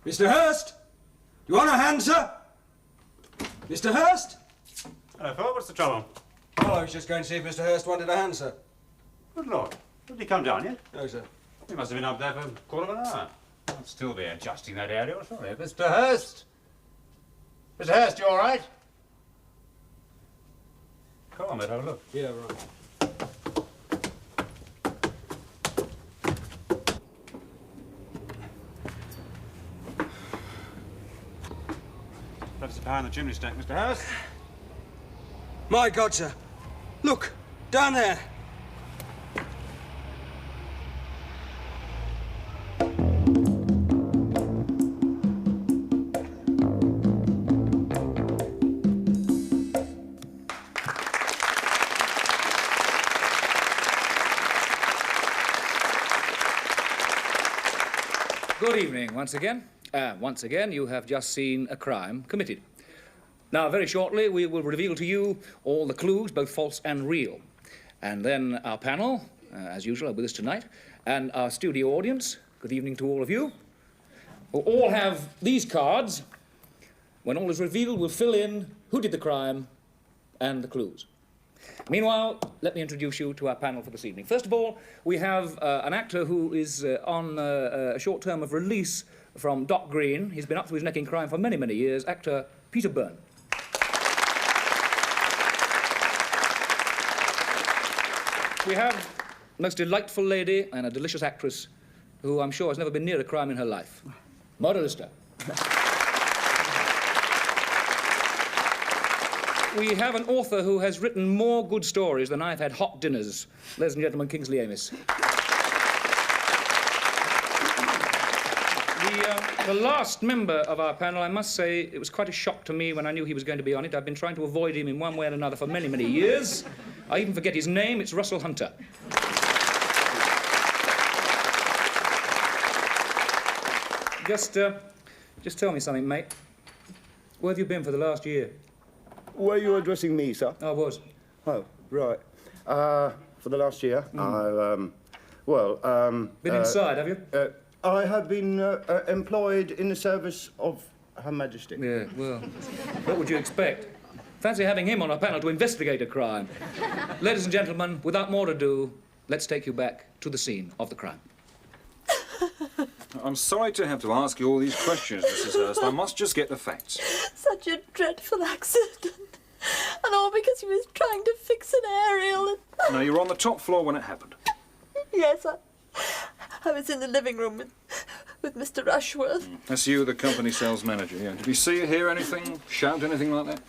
Mr. Hurst? Do you want a hand, sir? Mr. Hurst? Hello, Phil. What's the trouble? Oh, I was just going to see if Mr. Hurst wanted a hand, sir. Good Lord. Did he come down yet? No, sir. He must have been up there for a quarter of an hour. I'll still be adjusting that area, surely. Mr. Hurst? Mr. Hurst, you all right? Come on, mate, have a look. Yeah, right. That's the power in the chimney stack, Mr. Hurst. My God, sir. Look, down there. Good evening, once again. Once again, you have just seen a crime committed. Now, very shortly, we will reveal to you all the clues, both false and real. And then our panel, as usual, are with us tonight, and our studio audience, good evening to all of you, will all have these cards. When all is revealed, we'll fill in who did the crime and the clues. Meanwhile, let me introduce you to our panel for this evening. First of all, we have an actor who is on a short term of release from Dock Green. He's been up to his neck in crime for many, many years. Actor Peter Byrne. We have a most delightful lady and a delicious actress who I'm sure has never been near a crime in her life. Maud Lister. We have an author who has written more good stories than I've had hot dinners. Ladies and gentlemen, Kingsley Amis. The last member of our panel, I must say, it was quite a shock to me when I knew he was going to be on it. I've been trying to avoid him in one way or another for many, many years. I even forget his name. It's Russell Hunter. Just tell me something, mate. Where have you been for the last year? Were you addressing me, sir? I was. Oh, right. For the last year, Been inside, have you? I have been employed in the service of Her Majesty. Yeah, well, what would you expect? Fancy having him on a panel to investigate a crime. Ladies and gentlemen, without more ado, let's take you back to the scene of the crime. I'm sorry to have to ask you all these questions, Mrs. Hurst. I must just get the facts. Such a dreadful accident. And all because he was trying to fix an aerial and... No, you were on the top floor when it happened. Yes, I was in the living room with Mr. Rushworth. That's you, the company sales manager, yeah. Did we see you hear anything, shout anything like that?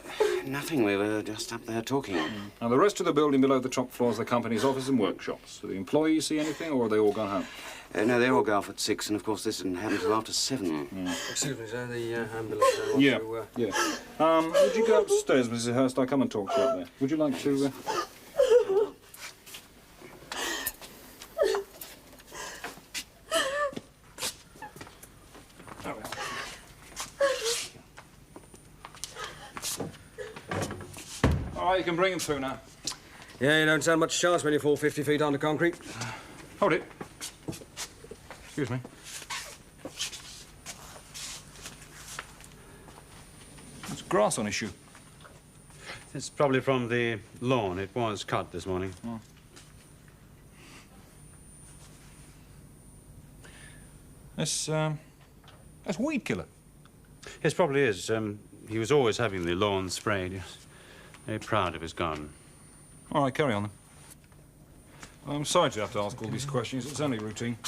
Nothing. We were just up there talking. Now, the rest of the building below the top floor is the company's office and workshops. Do the employees see anything, or are they all gone home? No, they all go off at 6, and of course this didn't happen till after 7. Excuse me, sir, the ambulance. Yeah. Would you go upstairs, Mrs. Hurst? I'll come and talk to you up there. Would you like to... All right, you can bring him through now. Yeah, you don't stand much chance when you fall 50 feet under concrete. Hold it. Excuse me. There's grass on his shoe. It's probably from the lawn. It was cut this morning. Oh. That's weed killer. Yes, probably is. He was always having the lawn sprayed. He was very proud of his garden. All right, carry on then. I'm sorry to have to ask all these questions. It's only routine.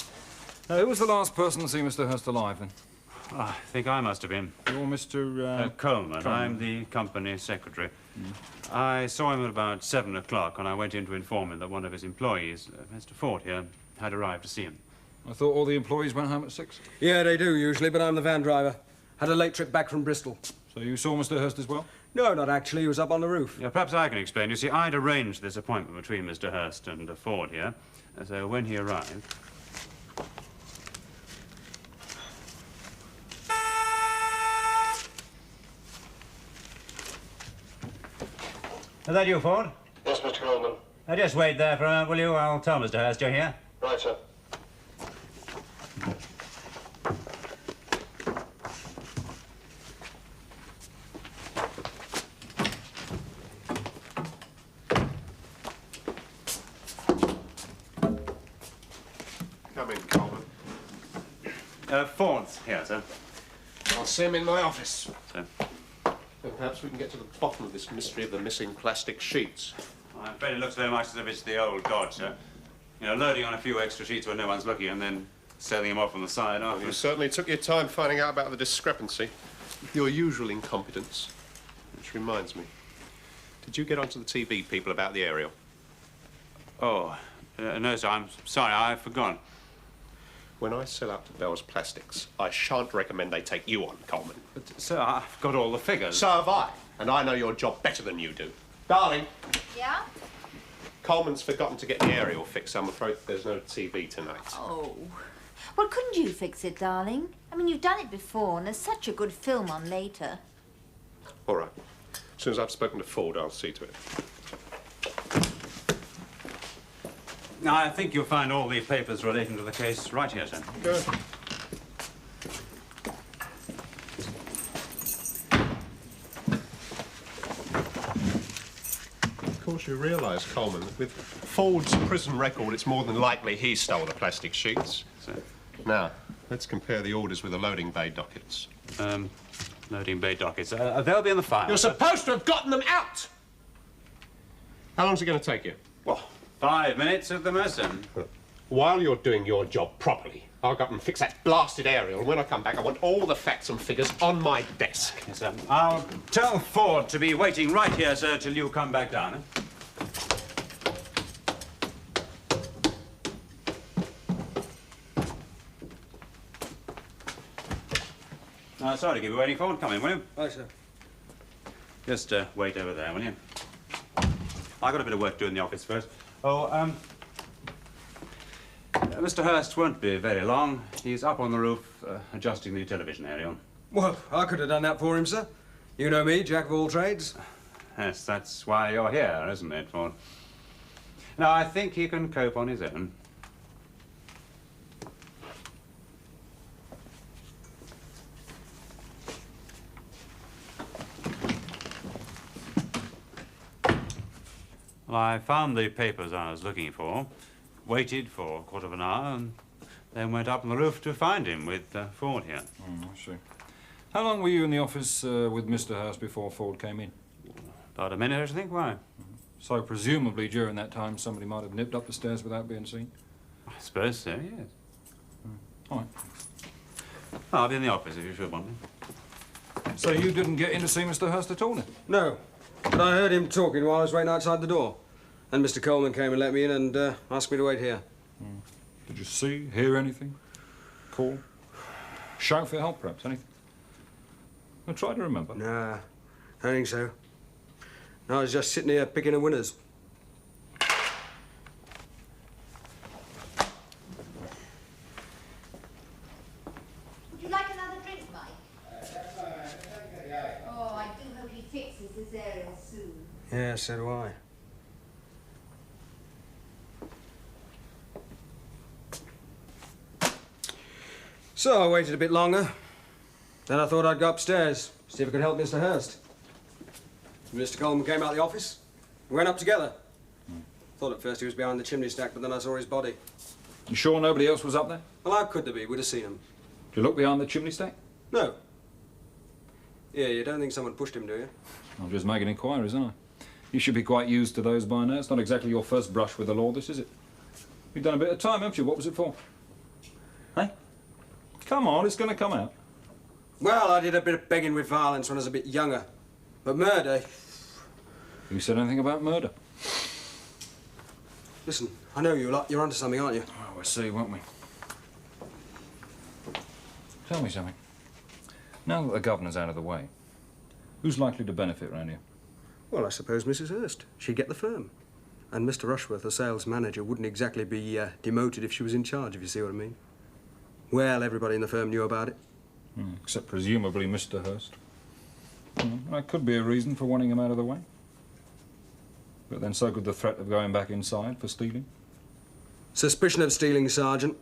Who was the last person to see Mr. Hurst alive, then? I think I must have been. You're Mr... Coleman. I'm the company secretary. I saw him at about 7 o'clock, and I went in to inform him that one of his employees, Mr. Ford here, had arrived to see him. I thought all the employees went home at 6. Yeah, they do usually, but I'm the van driver. Had a late trip back from Bristol. So you saw Mr. Hurst as well? No, not actually. He was up on the roof. Yeah, perhaps I can explain. You see, I'd arranged this appointment between Mr. Hurst and Ford here. So when he arrived... Is that you, Ford? Yes, Mr. Coleman. Just wait there for a moment, will you? I'll tell Mr. Hurst you're here. Right, sir. Come in, Coleman. Ford's here, sir. I'll see him in my office. Sir. And perhaps we can get to the bottom of this mystery of the missing plastic sheets. I'm afraid it looks very much as if it's the old dodge, sir. You know, loading on a few extra sheets when no one's looking and then selling them off on the side after. You certainly took your time finding out about the discrepancy. Your usual incompetence. Which reminds me. Did you get onto the TV people about the aerial? Oh, no, sir, I'm sorry, I've forgotten. When I sell out to Bell's Plastics, I shan't recommend they take you on, Coleman. But, sir, I've got all the figures. So have I, and I know your job better than you do. Darling. Yeah? Coleman's forgotten to get the aerial fixed. I'm afraid there's no TV tonight. Oh. Well, couldn't you fix it, darling? I mean, you've done it before, and there's such a good film on later. All right. As soon as I've spoken to Ford, I'll see to it. Now, I think you'll find all the papers relating to the case right here, sir. Good. Of course, you realise, Coleman, that with Ford's prison record, it's more than likely he stole the plastic sheets. Sir. Now, let's compare the orders with the loading bay dockets. Loading bay dockets. They'll be in the file. You're supposed to have gotten them out! How long's it going to take you? Well, 5 minutes at the most, sir. While you're doing your job properly, I'll go up and fix that blasted aerial, and when I come back, I want all the facts and figures on my desk. Yes, sir. I'll tell Ford to be waiting right here, sir, till you come back down. Eh? Sorry to keep you waiting, Ford. Come in, will you? Aye, sir. Just wait over there, will you? I've got a bit of work to do in the office first. Oh, Mr. Hurst won't be very long. He's up on the roof adjusting the television aerial. Well, I could have done that for him, sir. You know me, jack of all trades. Yes, that's why you're here, isn't it, Ford? Now, I think he can cope on his own. Well, I found the papers I was looking for, waited for a quarter of an hour, and then went up on the roof to find him with Ford here. I see. How long were you in the office with Mr. Hurst before Ford came in? About a minute, I think. Why? So presumably during that time somebody might have nipped up the stairs without being seen? I suppose so, yes. All right. I'll be in the office if you should want me. So you didn't get in to see Mr. Hurst at all then? No, but I heard him talking while I was waiting outside the door. And Mr. Coleman came and let me in and asked me to wait here. Did you see, hear anything? Call? Shout for help, perhaps? Anything? Well, try to remember. Nah, I don't think so. No, I was just sitting here picking the winners. Would you like another drink, Mike? Oh, I do hope he fixes this aerial soon. Yeah, so do I. So I waited a bit longer. Then I thought I'd go upstairs, see if I could help Mr. Hurst. Mr. Coleman came out of the office. We went up together. Thought at first he was behind the chimney stack, but then I saw his body. You sure nobody else was up there? Well, how could there be? We'd have seen him. Did you look behind the chimney stack? No. Yeah, you don't think someone pushed him, do you? I'm just making inquiries, aren't I? You should be quite used to those by now. It's not exactly your first brush with the law, this, is it? You've done a bit of time, haven't you? What was it for? Hey? Come on, it's going to come out. Well, I did a bit of begging with violence when I was a bit younger. But murder... Who said anything about murder? Listen, I know you lot. You're onto something, aren't you? Oh, we'll see, won't we? Tell me something. Now that the governor's out of the way, who's likely to benefit round here? Well, I suppose Mrs. Hurst. She'd get the firm. And Mr. Rushworth, the sales manager, wouldn't exactly be demoted if she was in charge, if you see what I mean. Well, everybody in the firm knew about it. Except presumably Mr. Hurst. That could be a reason for wanting him out of the way. But then so could the threat of going back inside for stealing. Suspicion of stealing, Sergeant.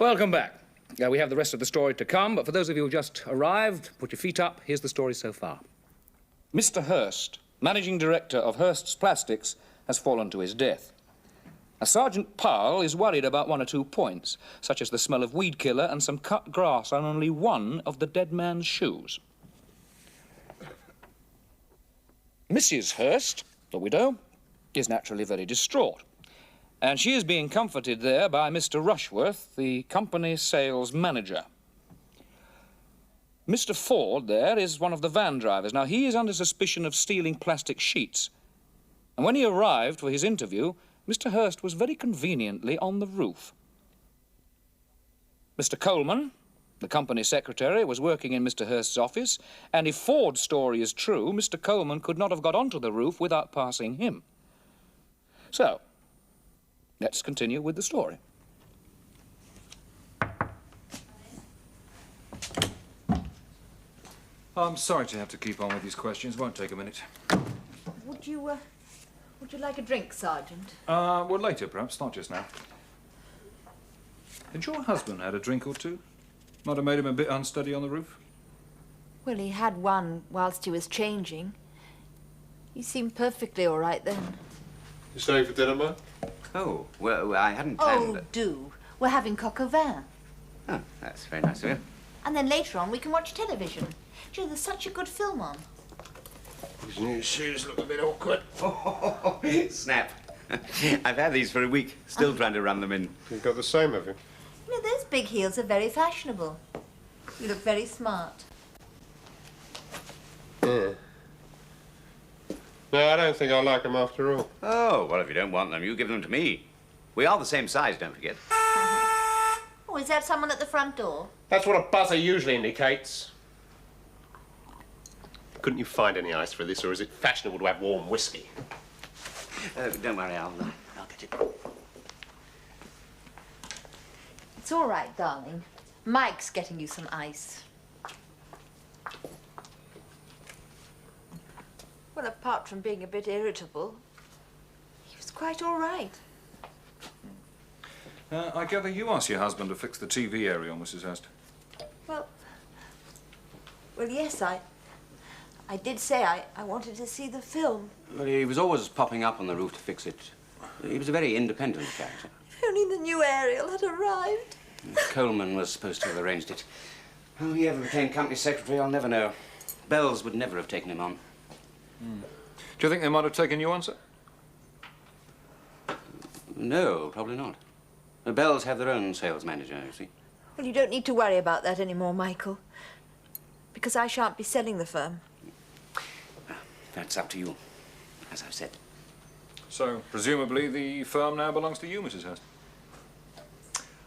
Welcome back. We have the rest of the story to come, but for those of you who just arrived, put your feet up. Here's the story so far. Mr. Hurst, managing director of Hurst's Plastics, has fallen to his death. Now, Sergeant Powell is worried about one or two points, such as the smell of weed killer and some cut grass on only one of the dead man's shoes. Mrs. Hurst, the widow, is naturally very distraught, and she is being comforted there by Mr. Rushworth, the company sales manager. Mr. Ford there is one of the van drivers. Now, he is under suspicion of stealing plastic sheets, and when he arrived for his interview, Mr. Hurst was very conveniently on the roof. Mr. Coleman, the company secretary, was working in Mr. Hurst's office, and if Ford's story is true, Mr. Coleman could not have got onto the roof without passing him. So, let's continue with the story. I'm sorry to have to keep on with these questions. Won't take a minute. Would you like a drink, Sergeant? Well, later, perhaps. Not just now. Had your husband had a drink or two? Might have made him a bit unsteady on the roof? Well, he had one whilst he was changing. He seemed perfectly all right then. You staying for dinner, Ma? Oh, well, I hadn't planned Oh, it. do. We're having coq au vin. Oh, that's very nice of you. And then later on we can watch television. Do you know, there's such a good film on. His new shoes look a bit awkward. Oh, snap. I've had these for a week. Still trying to run them in. You've got the same, have you? You know, those big heels are very fashionable. You look very smart. Yeah. No, I don't think I like them after all. Oh, well, if you don't want them, you give them to me. We are the same size, don't forget. Oh, is that someone at the front door? That's what a buzzer usually indicates. Couldn't you find any ice for this, or is it fashionable to have warm whiskey? Don't worry, I'll get it. It's all right, darling. Mike's getting you some ice. Well, apart from being a bit irritable, he was quite all right. I gather you asked your husband to fix the TV area, Mrs. Hurst. Well, yes, I did say I wanted to see the film. But he was always popping up on the roof to fix it. He was a very independent character. Only the new aerial had arrived. Coleman was supposed to have arranged it. How he ever became company secretary, I'll never know. Bells would never have taken him on. Do you think they might have taken you on, sir? No, probably not. The Bells have their own sales manager, you see. Well, you don't need to worry about that anymore, Michael. Because I shan't be selling the firm. That's up to you, as I've said. So, presumably, the firm now belongs to you, Mrs. Hurst.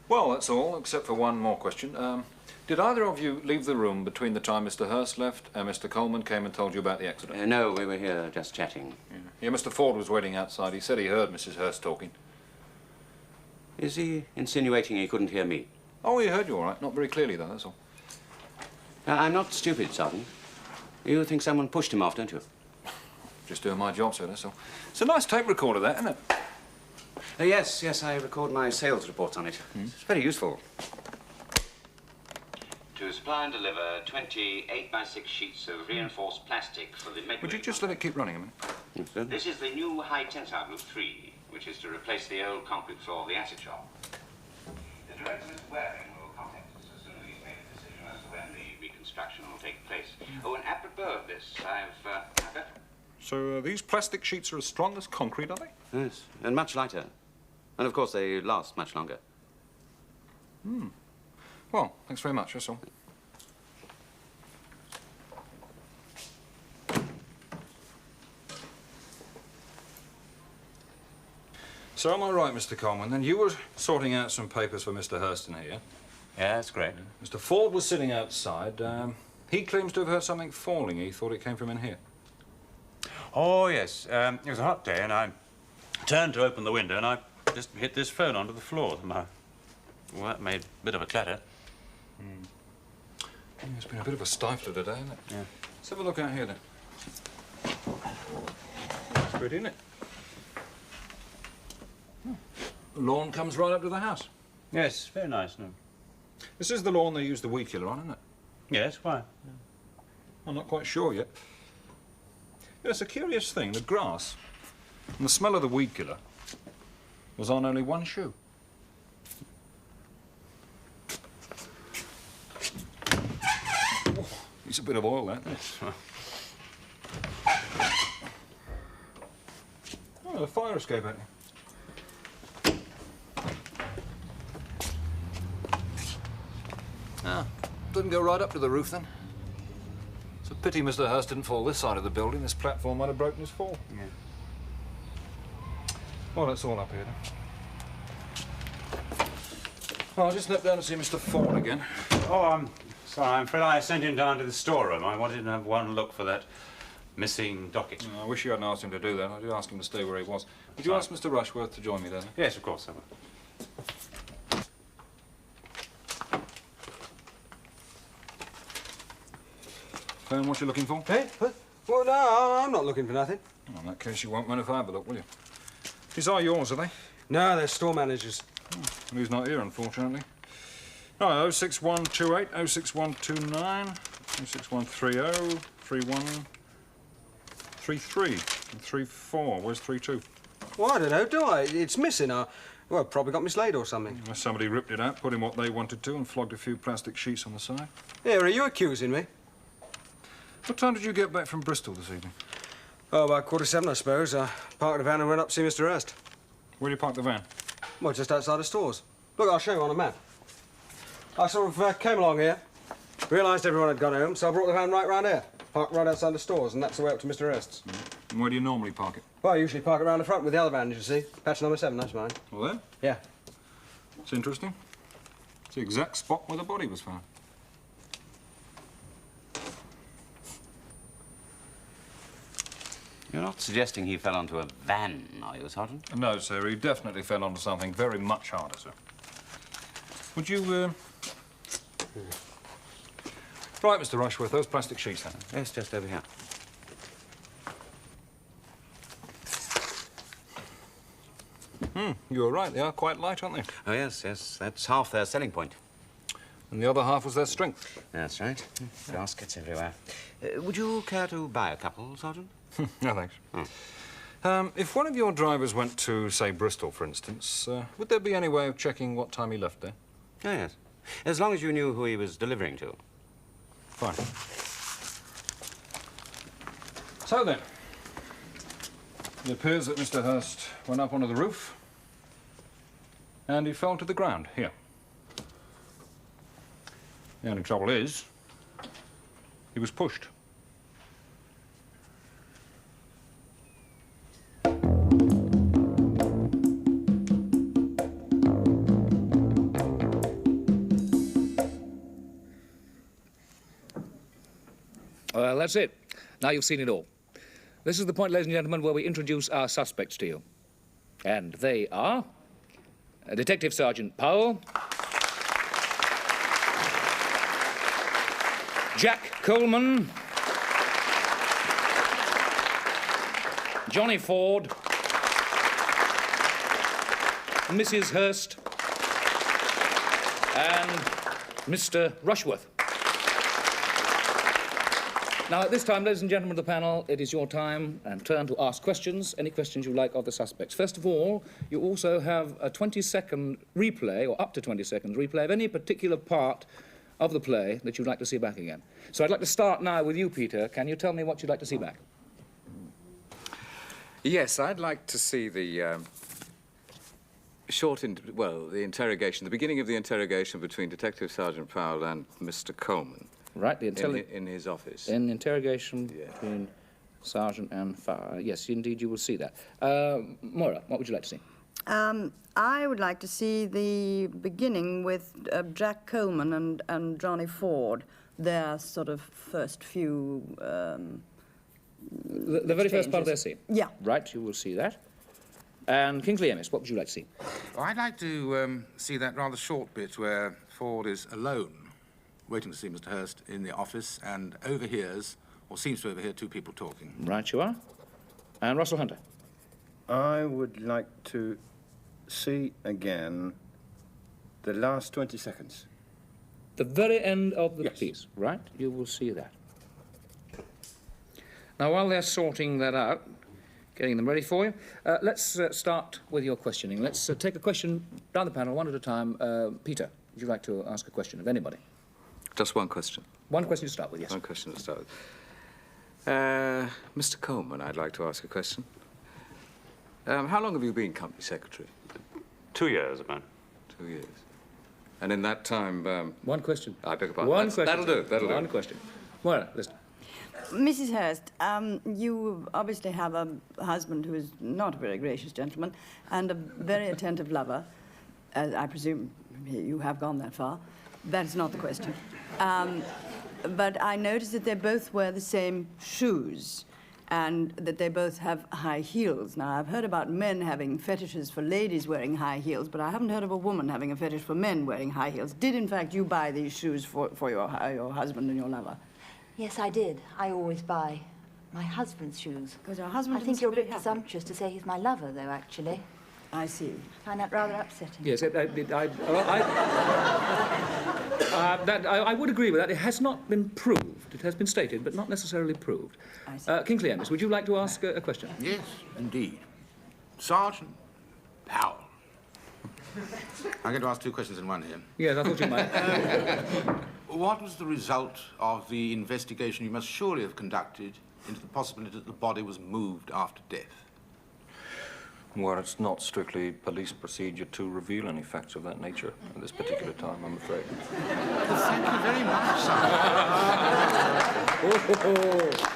Well, that's all, except for one more question. Did either of you leave the room between the time Mr. Hurst left and Mr. Coleman came and told you about the accident? No, we were here just chatting. Yeah, Mr. Ford was waiting outside. He said he heard Mrs. Hurst talking. Is he insinuating he couldn't hear me? Oh, he heard you all right. Not very clearly, though, that's all. I'm not stupid, Sergeant. You think someone pushed him off, don't you? Just doing my job, sir, that's all. It's a nice tape recorder, that, isn't it? Yes, I record my sales reports on it. It's very useful. To supply and deliver 20 8x6 sheets of reinforced plastic for the Medway. Would you just let it keep running a minute? Yes, sir. This is the new high tensile group 3, which is to replace the old concrete floor of the acid shop. The director, Mr. Waring, will contact us as soon as he's made a decision as to when the reconstruction will take place. Oh, and apropos of this, I've got... So these plastic sheets are as strong as concrete, are they? Yes, and much lighter. And of course they last much longer. Well, thanks very much, that's all. So am I right, Mr. Coleman? Then you were sorting out some papers for Mr. Hurst in here. Yeah, that's correct. Mr. Ford was sitting outside. He claims to have heard something falling. He thought it came from in here. Oh, yes. It was a hot day, and I turned to open the window, and I just hit this phone onto the floor. Well, that made a bit of a clatter. Yeah, it's been a bit of a stifler today, isn't it? Yeah. Let's have a look out here, then. It's pretty, isn't it? The lawn comes right up to the house. Yes, very nice. No. This is the lawn they use the weed killer on, isn't it? Yes, why? I'm not quite sure yet. Yeah, it's a curious thing. The grass and the smell of the weed killer was on only one shoe. Oh, needs a bit of oil, that. Oh, the fire escape, ain't it? Ah, didn't go right up to the roof then. It's a pity Mr. Hurst didn't fall this side of the building. This platform might have broken his fall. Yeah. Well, that's all up here then. Well, I'll just nip down and see Mr. Ford again. Oh, I'm sorry. I'm afraid I sent him down to the storeroom. I wanted to have one look for that missing docket. I wish you hadn't asked him to do that. I did ask him to stay where he was. Would you ask Mr. Rushworth to join me then? Yes, of course I will. Phone what you're looking for? Hey? What? Well, no, I'm not looking for nothing. Well, in that case, you won't mind if I have a look, will you? These are yours, are they? No, they're store managers. Well, he's not here, unfortunately. No, 06128, 06129, 06130, 3133, and 34. Where's 32? Well, I don't know, do I? It's missing. Well, probably got mislaid or something. Unless somebody ripped it out, put in what they wanted to, and flogged a few plastic sheets on the side. Here, are you accusing me? What time did you get back from Bristol this evening? Oh, about 7:15, I suppose. I parked the van and went up to see Mr. Hurst. Where did you park the van? Well, just outside the stores. Look, I'll show you on a map. I sort of came along here, realised everyone had gone home, so I brought the van right round here. Parked right outside the stores, and that's the way up to Mr. Hurst's. And where do you normally park it? Well, I usually park it round the front with the other vans, you see. Patch number 7, that's mine. Well, then, Yeah. it's interesting. It's the exact spot where the body was found. You're not suggesting he fell onto a van, are you, Sergeant? No, sir, he definitely fell onto something very much harder, sir. Would you, Right, Mr. Rushworth, those plastic sheets, then. Yes, just over here. You were right, they are quite light, aren't they? Oh, yes, yes. That's half their selling point. And the other half was their strength. That's right. Baskets everywhere. Would you care to buy a couple, Sergeant? No, thanks. If one of your drivers went to, say, Bristol, for instance, would there be any way of checking what time he left there? Oh, yes. As long as you knew who he was delivering to. Fine. So then, it appears that Mr. Hurst went up onto the roof and he fell to the ground, here. The only trouble is, he was pushed. Well, that's it. Now you've seen it all. This is the point, ladies and gentlemen, where we introduce our suspects to you. And they are Detective Sergeant Powell, Jack Coleman, Johnny Ford, Mrs. Hurst, and Mr. Rushworth. Now, at this time, ladies and gentlemen of the panel, it is your time and turn to ask questions, any questions you like of the suspects. First of all, you also have a 20-second replay, or up to 20 seconds replay, of any particular part of the play that you'd like to see back again. So I'd like to start now with you, Peter. Can you tell me what you'd like to see back? Yes, I'd like to see the the interrogation, the beginning of the interrogation between Detective Sergeant Powell and Mr. Coleman. Right, the in his office. In interrogation between Sergeant and Farr. Yes, indeed, you will see that. Moira, what would you like to see? I would like to see the beginning with Jack Coleman and Johnny Ford, their sort of first few... the very first part of their scene? Yeah. Right, you will see that. And Kingsley Ennis, what would you like to see? Well, I'd like to see that rather short bit where Ford is alone, waiting to see Mr. Hurst in the office, and overhears, or seems to overhear, two people talking. Right you are. And Russell Hunter? I would like to see again the last 20 seconds. the very end of the piece, right? You will see that. Now, while they're sorting that out, getting them ready for you, let's start with your questioning. Let's take a question down the panel, one at a time. Peter, would you like to ask a question of anybody? Just one question. One question to start with, yes. One question to start with. Mr. Coleman, I'd like to ask a question. How long have you been company secretary? 2 years, about. 2 years. And in that time... One question. I beg your pardon. One question. That'll do, that'll do. One question. Moira, listen. Mrs. Hurst, you obviously have a husband who is not a very gracious gentleman and a very attentive lover. I presume you have gone that far. That is not the question. But I noticed that they both wear the same shoes and that they both have high heels. Now, I've heard about men having fetishes for ladies wearing high heels, but I haven't heard of a woman having a fetish for men wearing high heels. Did, in fact, you buy these shoes for your husband and your lover? Yes, I did. I always buy my husband's shoes. Because your husband I think you're a bit presumptuous to say he's my lover, though, actually. I see. I find that rather upsetting. Yes, I would agree with that. It has not been proved. It has been stated, but not necessarily proved. I see. Kingsley Ennis, would you like to ask a question? Yes, indeed. Sergeant Powell. I'm going to ask two questions in one here. Yes, I thought you might. What was the result of the investigation you must surely have conducted into the possibility that the body was moved after death? Well, it's not strictly police procedure to reveal any facts of that nature at this particular time, I'm afraid. Thank you very much, Sergeant.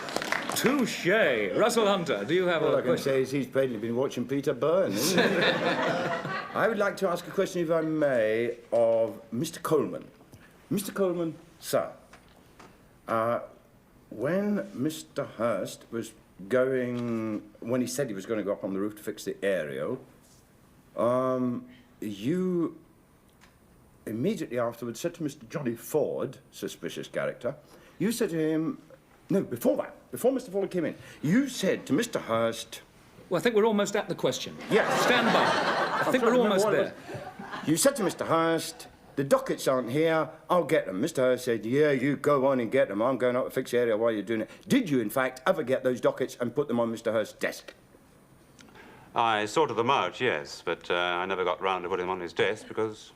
Touche. Russell Hunter, do you have All a I can question? say is he's plainly been watching Peter Byrne, isn't he? I would like to ask a question, if I may, of Mr. Coleman. Mr. Coleman, sir, when Mr. Hurst was when he said he was going to go up on the roof to fix the aerial, you immediately afterwards said to Mr. Johnny Ford, suspicious character, you said to him, no, before that, before Mr. Ford came in, you said to Mr. Hurst... Well, I think we're almost at the question. Yes. Stand by. I think we're almost there. You said to Mr. Hurst, the dockets aren't here, I'll get them. Mr. Hurst said, yeah, you go on and get them. I'm going up to fix the area while you're doing it. Did you, in fact, ever get those dockets and put them on Mr. Hurst's desk? I sorted them out, yes, but I never got round to putting them on his desk because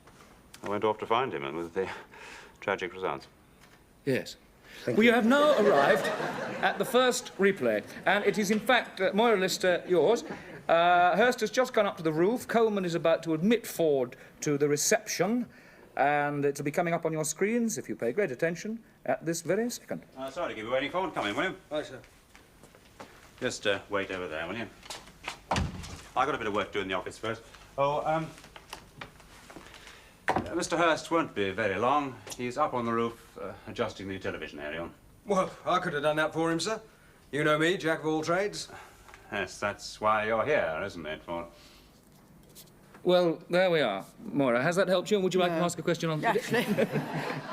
I went off to find him, and with the tragic results. Yes. We have now arrived at the first replay, and it is, in fact, Moira Lister, yours. Hurst has just gone up to the roof. Coleman is about to admit Ford to the reception, and it'll be coming up on your screens, if you pay great attention, at this very second. Sorry to keep you waiting, Ford. Come in, will you? Right, sir. Just wait over there, will you? I've got a bit of work to do in the office first. Oh, Mr. Hurst won't be very long. He's up on the roof, adjusting the television aerial. Well, I could have done that for him, sir. You know me, jack of all trades. Yes, that's why you're here, isn't it, Ford? Well, there we are. Moira, has that helped you? Would you like to ask a question on... Actually,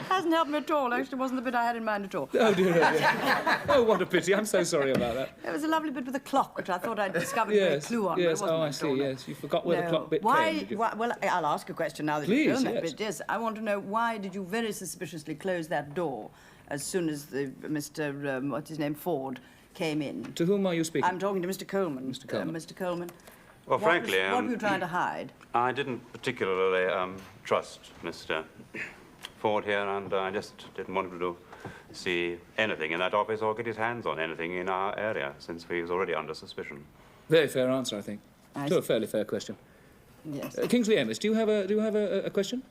hasn't helped me at all. Actually, wasn't the bit I had in mind at all. Oh, dear, oh, dear. Oh, what a pity. I'm so sorry about that. There was a lovely bit with the clock, which I thought I'd discovered a clue on. Yes, but it wasn't I at see, all. yes. You forgot where the clock bit came, did you? Well, I'll ask a question now that Please, you've shown that yes. bit. Yes, I want to know, why did you very suspiciously close that door as soon as Mr. What's his name, Ford, came in? To whom are you speaking? I'm talking to Mr. Coleman. Mr. Coleman. Mr. Coleman. Well, frankly, what were you trying to hide? I didn't particularly trust Mr. Ford here, and I just didn't want him to see anything in that office or get his hands on anything in our area, since he was already under suspicion. Very fair answer, I think. To a fairly fair question. Yes. Kingsley Ennis, do you have a question?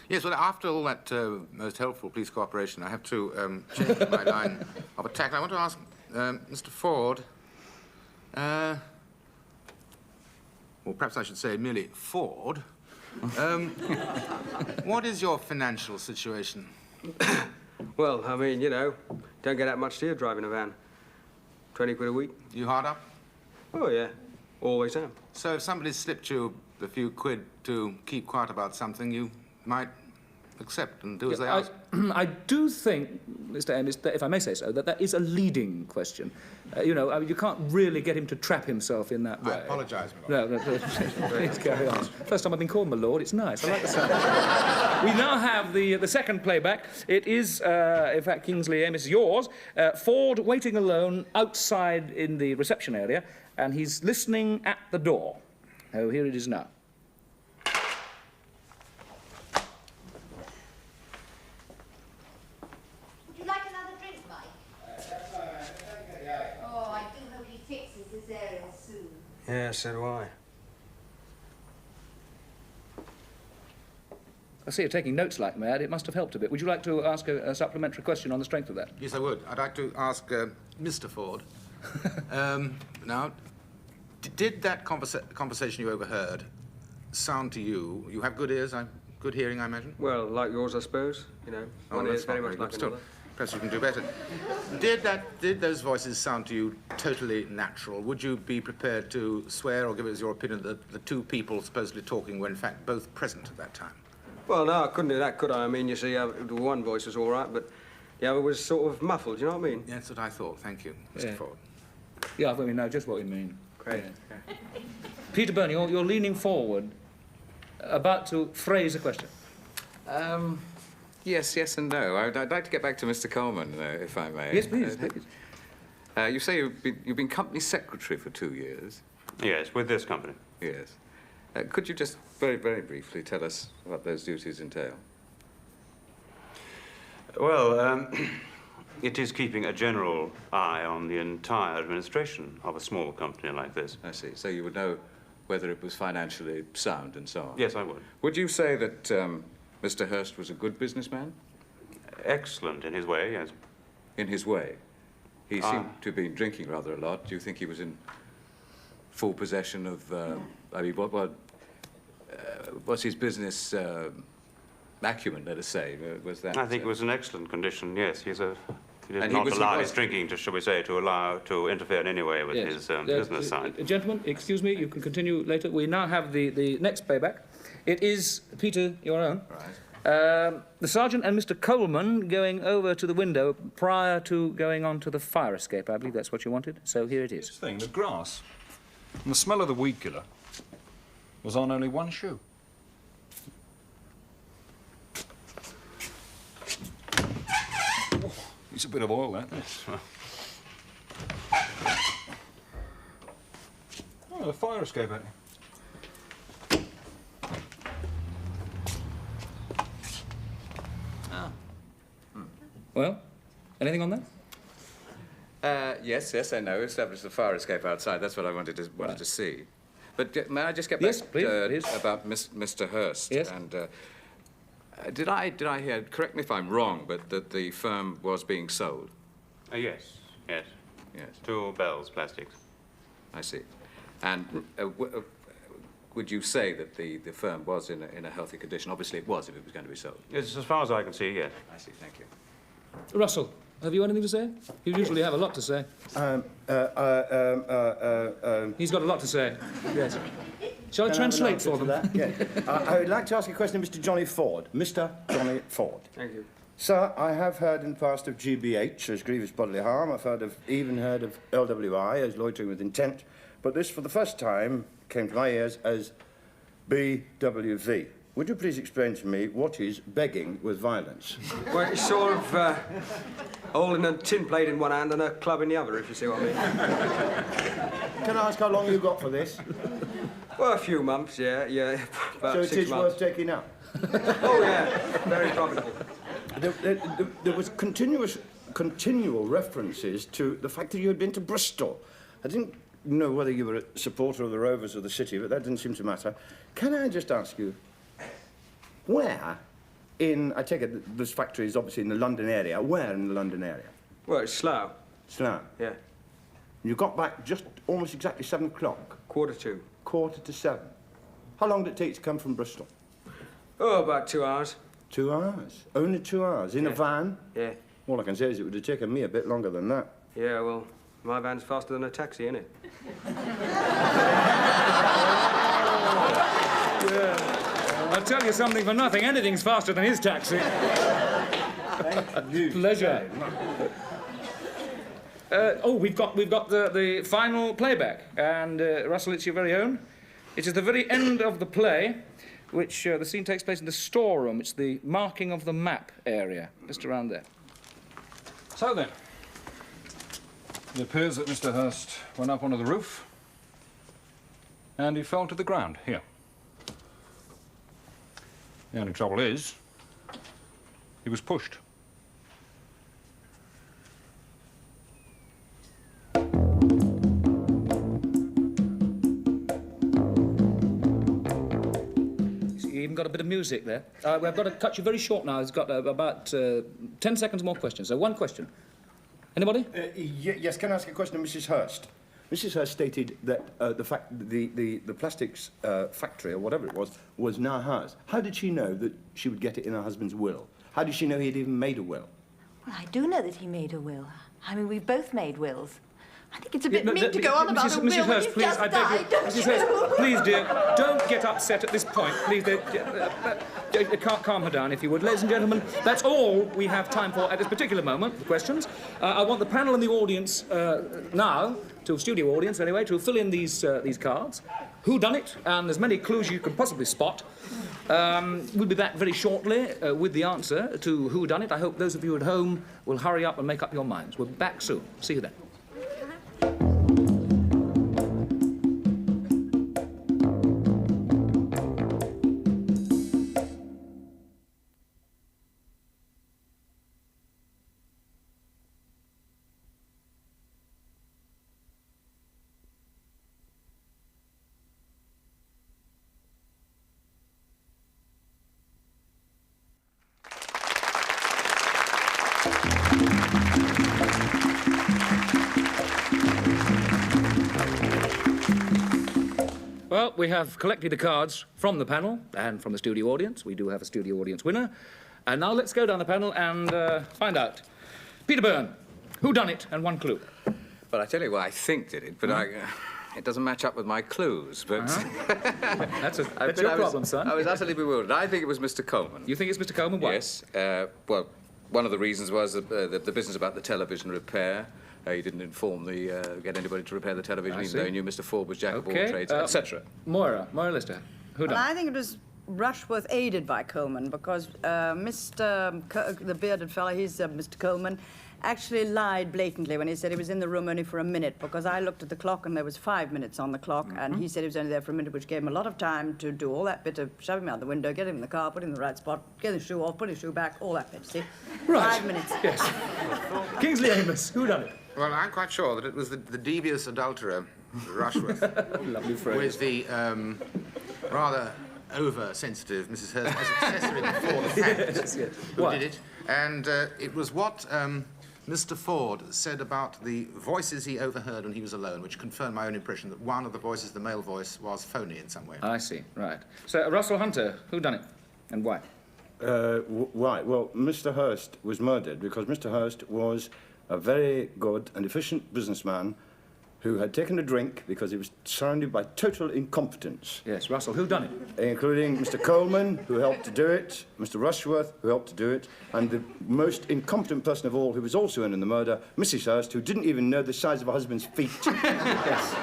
Yes, well, after all that most helpful police cooperation, I have to change my line of attack. I want to ask Mr. Ford, or perhaps I should say merely Ford, what is your financial situation? Well, I mean, you know, don't get that much, do you, driving a van? 20 quid a week. You hard up? Oh, yeah. Always am. So if somebody slipped you a few quid to keep quiet about something, you might accept and do as they ask. I do think, Mr. Amis, that, if I may say so, that that is a leading question. You know, I mean, you can't really get him to trap himself in that way. I apologise, my lord. No, please carry on. First time I've been called my lord, it's nice. I like the sound. We now have the second playback. It is, in fact, Kingsley Amis, yours. Ford waiting alone outside in the reception area, and he's listening at the door. Oh, here it is now. Would you like another drink, Mike? Oh, I do hope he fixes this aerial soon. Yeah, so do I. I see you're taking notes like mad. It must have helped a bit. Would you like to ask a supplementary question on the strength of that? Yes, I would. I'd like to ask Mr. Ford. Now, did that conversation you overheard sound to you? You have good ears, good hearing, I imagine? Well, like yours, I suppose. You know, one that's is very not much like good. Still, another. perhaps you can do better. Did those voices sound to you totally natural? Would you be prepared to swear or give us your opinion that the two people supposedly talking were in fact both present at that time? Well, no, I couldn't do that, could I? I mean, you see, the one voice was all right, but the other was sort of muffled, you know what I mean? Yeah, that's what I thought. Thank you, Mr. Ford. Yeah, I think we know just what you mean. Great. Yeah. Peter Burney, you're leaning forward, about to phrase a question. Yes and no. I'd like to get back to Mr. Coleman, if I may. Yes, please. You say you've been company secretary for 2 years. Yes, with this company. Yes. Could you just very, very briefly tell us what those duties entail? Well, it is keeping a general eye on the entire administration of a small company like this. I see. So you would know whether it was financially sound and so on? Yes, I would. Would you say that Mr. Hurst was a good businessman? Excellent in his way, yes. In his way? He seemed to have been drinking rather a lot. Do you think he was in full possession of... I mean, what's his business acumen, let us say? Was that... I think it was an excellent condition, yes. He did not allow his drinking to, shall we say, to interfere in any way with his business side. Gentlemen, excuse me, you can continue later. We now have the next playback. It is, Peter, your own. Right. The sergeant and Mr. Coleman going over to the window prior to going on to the fire escape. I believe that's what you wanted. So here it is. This thing, the grass, and the smell of the weed killer was on only one shoe. Oh, it's a bit of oil, that. Oh, the fire escape, ain't it? Well, anything on that? Yes, I know. Established the fire escape outside. That's what I wanted to see. But may I just get back Yes, please. about Mr. Hurst? Yes. And did I hear? Correct me if I'm wrong, but that the firm was being sold. Yes. Yes. 2 Bells Plastics. I see. And would you say that the firm was in a healthy condition? Obviously, it was if it was going to be sold. Yes, as far as I can see, yes. I see. Thank you. Russell, have you anything to say? You usually have a lot to say. He's got a lot to say. Yes. Shall I translate for them? Yeah. I would like to ask a question of Mr. Johnny Ford. Mr. Johnny Ford. Thank you. Sir, I have heard in the past of GBH as grievous bodily harm. I've even heard of LWI as loitering with intent. But this, for the first time, came to my ears as BWV. Would you please explain to me what is begging with violence? Well, it's sort of holding a tin plate in one hand and a club in the other, if you see what I mean. Can I ask how long you got for this? Well, a few months, yeah. About So it 6 is months. worth taking up? Oh, yeah, very profitable. There was continual references to the fact that you had been to Bristol. I didn't know whether you were a supporter of the Rovers or the City, but that didn't seem to matter. Can I just ask you, where I take it this factory is obviously in the London area, where in the London area? Well, it's Slough. Slough? Yeah. You got back just almost exactly 7 o'clock? 7:45. 7:45. How long did it take to come from Bristol? Oh, about 2 hours. 2 hours? Only 2 hours? In a van? Yeah. All I can say is it would have taken me a bit longer than that. Yeah, well, my van's faster than a taxi, isn't it? I'll tell you something for nothing. Anything's faster than his taxi. Pleasure. We've got the final playback, and Russell, it's your very own. It is the very end of the play, which the scene takes place in the storeroom. It's the marking of the map area, just around there. So then, it appears that Mr. Hurst went up onto the roof, and he fell to the ground here. The only trouble is, he was pushed. You even got a bit of music there. We've got to cut you very short now. It's got about 10 seconds more questions. So one question. Anybody? Yes, can I ask a question of Mrs. Hurst? Mrs. Hurst stated that the plastics factory, or whatever it was now hers. How did she know that she would get it in her husband's will? How did she know he'd even made a will? Well, I do know that he made a will. I mean, we've both made wills. I think it's a bit mean to go on about a will Mrs. Hurst, when please, you've just I died, beg you. don't Mrs. you? Hurst, please, dear, don't get upset at this point. Please, calm her down, if you would. Ladies and gentlemen, that's all we have time for at this particular moment, the questions. I want the panel and the audience now, to studio audience anyway, to fill in these cards. Who done it? And as many clues you can possibly spot. We'll be back very shortly with the answer to who done it. I hope those of you at home will hurry up and make up your minds. We'll be back soon. See you then. Well, we have collected the cards from the panel and from the studio audience. We do have a studio audience winner. And now let's go down the panel and find out. Peter Byrne, who done it and one clue? Well, I tell you what, I think did it, but it doesn't match up with my clues, but... That's your problem, son. I was utterly bewildered. I think it was Mr. Coleman. You think it's Mr. Coleman? Why? Yes. Well, one of the reasons was the business about the television repair. He didn't get anybody to repair the television, even though he knew Mr. Ford was jack of all trades, etc. Moira Lister, who done it? I think it was Rushworth aided by Coleman, because the bearded fellow, he's Mr. Coleman, actually lied blatantly when he said he was in the room only for a minute, because I looked at the clock and there was 5 minutes on the clock, and he said he was only there for a minute, which gave him a lot of time to do all that bit of shove him out the window, get him in the car, put him in the right spot, get his shoe off, put his shoe back, all that bit, see? Right. 5 minutes. Yes. Kingsley Amos, who done it? Well, I'm quite sure that it was the devious adulterer, Rushworth. Lovely phrase. With the rather over-sensitive Mrs. Hurst as accessory before the fact who did it. And it was what Mr. Ford said about the voices he overheard when he was alone, which confirmed my own impression that one of the voices, the male voice, was phony in some way. I see, right. So, Russell Hunter, who done it and why? Why? Well, Mr. Hurst was murdered because Mr. Hurst was a very good and efficient businessman who had taken a drink because he was surrounded by total incompetence. Yes, Russell, who done it? Including Mr. Coleman, who helped to do it, Mr. Rushworth, who helped to do it, and the most incompetent person of all, who was also in the murder, Mrs. Hurst, who didn't even know the size of her husband's feet. Yes.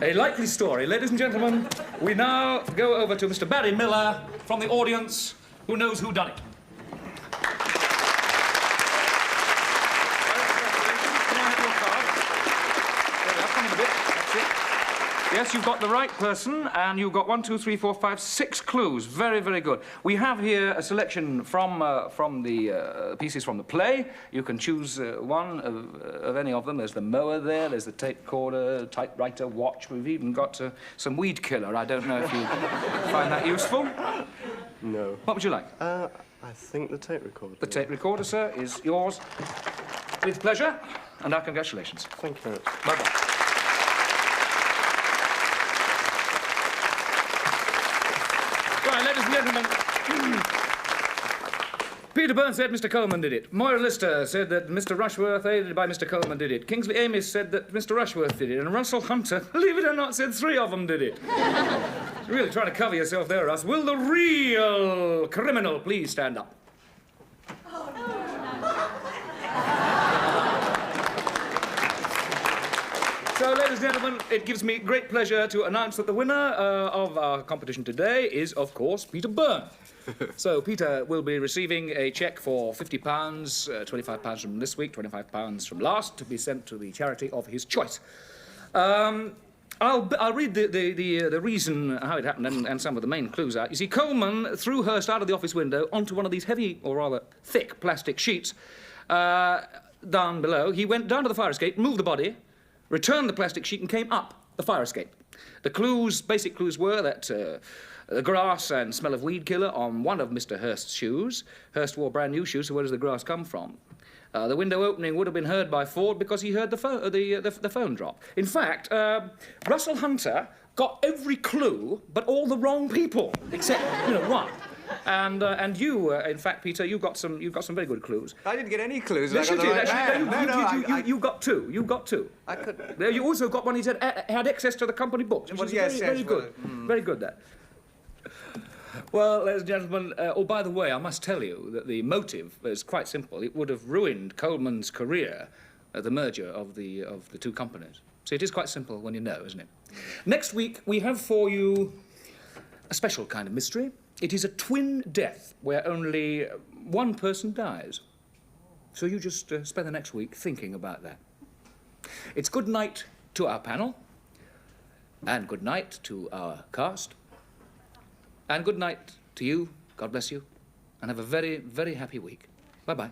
A likely story. Ladies and gentlemen, we now go over to Mr. Barry Miller from the audience, who knows who done it. Yes, you've got the right person, and you've got 1, 2, 3, 4, 5, 6 clues. Very, very good. We have here a selection from the pieces from the play. You can choose one of any of them. There's the mower there, there's the tape recorder, typewriter, watch. We've even got some weed killer. I don't know if you find that useful. No. What would you like? I think the tape recorder. The tape recorder, sir, is yours. With pleasure, and our congratulations. Thank you very much. Bye-bye. Right, ladies and gentlemen, Peter Byrne said Mr. Coleman did it. Moira Lister said that Mr. Rushworth, aided by Mr. Coleman, did it. Kingsley Amis said that Mr. Rushworth did it. And Russell Hunter, believe it or not, said 3 of them did it. You're really trying to cover yourself there, Russ. Will the real criminal please stand up? So, ladies and gentlemen, it gives me great pleasure to announce that the winner of our competition today is, of course, Peter Byrne. So, Peter will be receiving a cheque for £50, £25 from this week, £25 from last, to be sent to the charity of his choice. I'll read the reason how it happened and some of the main clues out. You see, Coleman threw Hurst out of the office window onto one of these heavy, or rather thick, plastic sheets down below. He went down to the fire escape, moved the body, returned the plastic sheet and came up the fire escape. The clues, basic clues were that the grass and smell of weed killer on one of Mr. Hurst's shoes. Hurst wore brand new shoes, so where does the grass come from? The window opening would have been heard by Ford because he heard the phone drop. In fact, Russell Hunter got every clue but all the wrong people, except, one. And you, in fact, Peter, you got some very good clues. I didn't get any clues. Yes, you did. Actually, you got 2. You got 2. I could. You also got one. He said had access to the company books, which is very good. Very good. That. Well, ladies and gentlemen, by the way, I must tell you that the motive is quite simple. It would have ruined Coleman's career, the merger of the 2 companies. See, it is quite simple when you know, isn't it? Next week, we have for you a special kind of mystery. It is a twin death where only one person dies. So you just spend the next week thinking about that. It's good night to our panel, and good night to our cast, and good night to you. God bless you, and have a very, very happy week. Bye-bye.